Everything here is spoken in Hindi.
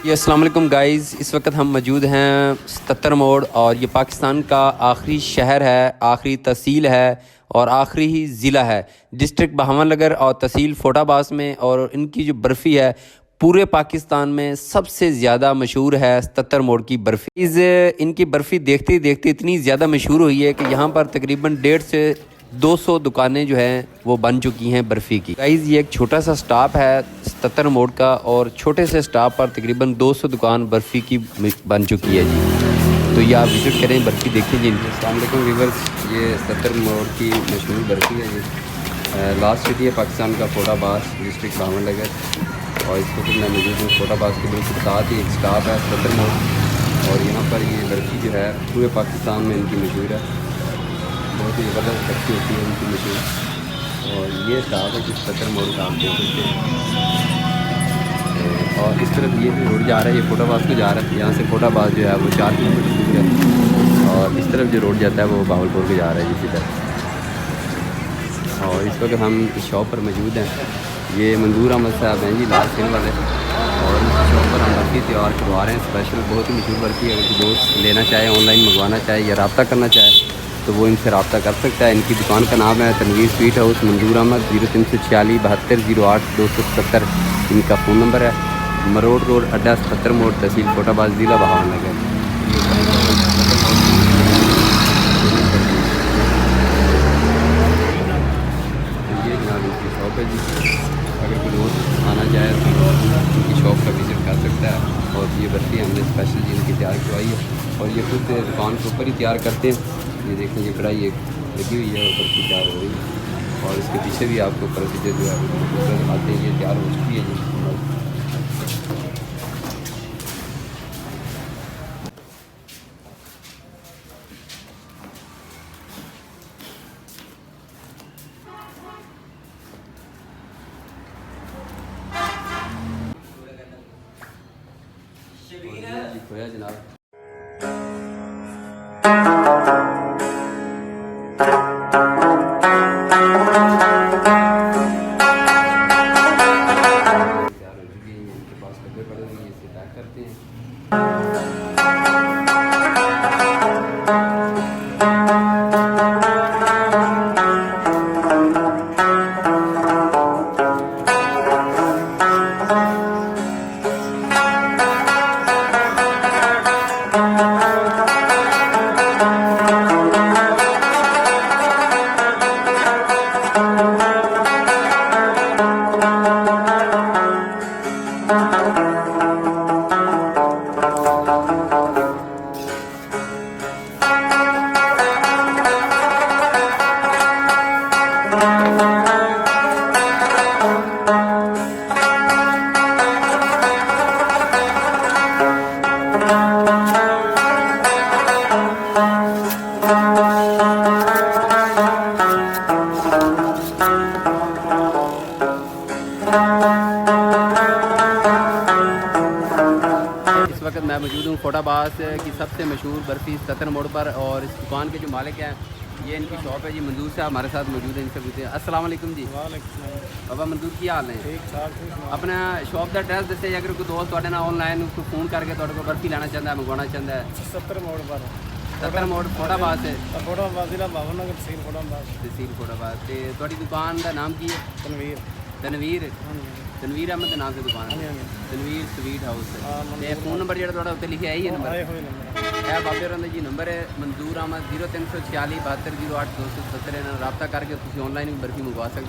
ये अस्सलाम वालेकुम गाइज़, इस वक्त हम मौजूद हैं 77 मोड़ और ये पाकिस्तान का आखिरी शहर है, आखिरी तहसील है और आखिरी ही ज़िला है। डिस्ट्रिक्ट बहावलनगर और तहसील फ़ोटाबास में। और इनकी जो बर्फ़ी है पूरे पाकिस्तान में सबसे ज़्यादा मशहूर है 77 मोड़ की बर्फ़ी। इनकी बर्फ़ी देखते ही देखते इतनी ज़्यादा मशहूर हुई है कि यहाँ पर तकरीबन 150 से 200 दुकानें जो हैं वो बन चुकी हैं बर्फ़ी की। गाइज़ ये एक छोटा सा स्टॉप है 77 मोड़ का और छोटे से स्टॉप पर तकरीबन 200 दुकान बर्फ़ी की बन चुकी है जी। तो ये आप विज़िट करें, बर्फ़ी देखें जी। अस्सलाम वालेकुम व्यूअर्स, ये 77 मोड़ की मशहूर बर्फ़ी है जी। लास्ट सिटी है पाकिस्तान का फ़ोटाबास, डिस्ट्रिक्ट बहावलनगर। और इस वक्त मैं मौजूद हूँ फ़ोटाबास के बिल्कुल साथ ही एक स्टॉप है 77 मोड़। और यहाँ पर ये बर्फ़ी जो है पूरे पाकिस्तान में इनकी मशहूर है, बहुत ही ज़बरदस्त बर्फ़ी होती है इनकी मशहूर। और ये स्टॉप है जिस 77 मोड़ का आप देख सकते हैं। और इस तरफ ये भी रोड जा रहा है, ये फ़ोटाबास को जा रहा है। यहाँ से फ़ोटाबास जो है वो 4 किलोमीटर दूर है। और इस तरफ जो रोड जाता है वो बावलपुर को जा रहा है इसी तरफ। और इस वक्त हम इस शॉप पर मौजूद हैं। ये मंजूर अहमद साहब हैं जी, लाल सिंह वाले। और इस शॉप पर हम बर्फ़ी तैयार करवा रहे हैं स्पेशल, बहुत ही मशहूर बर्फ़ी है। अगर दोस्त लेना चाहे, ऑनलाइन मंगवाना चाहे या रब्ता करना चाहे तो वो इनसे रब्ता कर सकता है। इनकी दुकान का नाम है तनवीर स्वीट हाउस, मंजूर अहमद। 0346 72 08 277 इनका फ़ोन नंबर है। मरोड रोड अड्डा 77 मोड़, तहसील फ़ोटाबास, ज़िला बहावलनगर। ये जनाब इनकी शॉप है जी। अगर कोई दोस्त आना चाहे तो इनकी शॉप का विज़िट कर सकता है। और ये बर्फ़ी हमने स्पेशल जी इनकी तैयार करवाई है और ये खुद दुकान के ऊपर ही तैयार करते हैं। ये देखें, ये कढ़ाई एक लगी हुई है और बर्फ़ी तैयार हो रही है। और इसके पीछे भी आपको प्रोसीजर जो है वो दिखाते हैं। ये तैयार हो चुकी है जी। जी खोया जनाब। तैयार हो चुकी है, इनके पास डब्बे पड़े हुए हैं, इसे पैक करते हैं। इस वक्त मैं मौजूद हूँ फ़ोटाबास की सबसे मशहूर बर्फ़ी 77 मोड़ पर। और इस दुकान के जो मालिक हैं ये इनकी शॉप है जी। मंजूर साहब हमारे साथ मौजूद हैं, इनसे पूछते हैं। अस्सलाम वालेकुम जी। बाबा मंजूर की हाल है? अपना शॉप का एड्रैस दसे, अगर कोई दोस्त तुहाडे नाल ऑनलाइन फ़ोन करके तुहाडे कोल बर्फ़ी लेना चाहता है, मंगवाना चाहता है? 70 मोड़ पर 77 मोड़ फ़ोटाबास है, फ़ोटाबास ज़िला बहावलनगर, तहसील फ़ोटाबास। तहसील फ़ोटाबास। ते तुहाडी दुकान का नाम की है? तनवीर। तनवीर हाँ जी, तनवीर अहमद के नाम से दुकान हाँ जी, है। हाँ जी। तनवीर स्वीट हाउस है। हाँ, ते फ़ोन नंबर जो तुहाडा उत्ते लिखिया है ये नंबर आए हुए नंबर। है बाबे होरां दा जी नंबर है। मंजूर अहमद 0346 72 08 277 इन्हां नाल रब्ता करके तुसीं ऑनलाइन भी बर्फ़ी मंगवा सकदे।